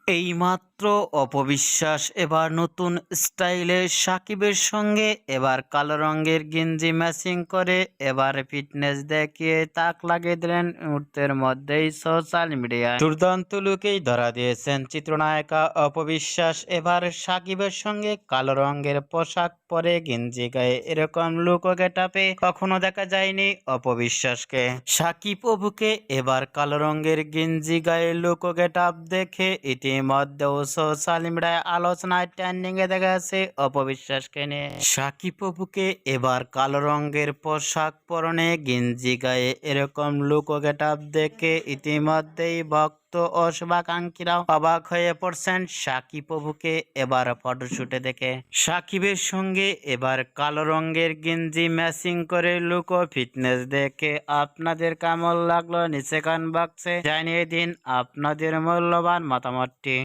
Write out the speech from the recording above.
এইমাত্র অপবিশ্বাস এবার নতুন স্টাইলে সাকিবের সঙ্গে এবার কালো রঙের গেঞ্জি ম্যাচিং করে এবার ফিটনেস দেখিয়ে তাক লাগিয়ে দিলেন মুহূর্তের মধ্যেই সোশ্যাল মিডিয়ায়। দুর্দান্ত লুকেই ধরা দিয়েছেন চিত্রনায়িকা অপবিশ্বাস। এবার সাকিবের সঙ্গে কালো রঙের পোশাক পরে গেঞ্জি গায়ে এরকম লুক ও গেটআপে কখনো দেখা যায়নি অপবিশ্বাসকে। সাকিব অপুকে এবার কালো রঙের গেঞ্জি গায়ে লুক ও গেটআপ দেখে ইতিমধ্যেও সোশ্যাল মিডিয়ায় আলোচনায় ট্রেন্ডিং এ দেখা যাচ্ছে অপবিশ্বাসকে নিয়ে। সাকিব অপুকে এবার কালো রঙের পোশাক পরনে গেঞ্জি গায়ে এরকম লুক ও গেটআপ দেখে ইতিমধ্যেই ভক্ত ও শুভাকাঙ্ক্ষীরাও অবাক হয়ে পড়ছেন সাকিব অপুকে এবার ফটোশুটে দেখে। সাকিবের সঙ্গে এবার কালো রঙের গেঞ্জি ম্যাচিং করে লুক ও ফিটনেস দেখে আপনাদের কেমন লাগলো নিচে কমেন্ট বক্সে জানিয়ে দিন আপনাদের মূল্যবান মতামতটি।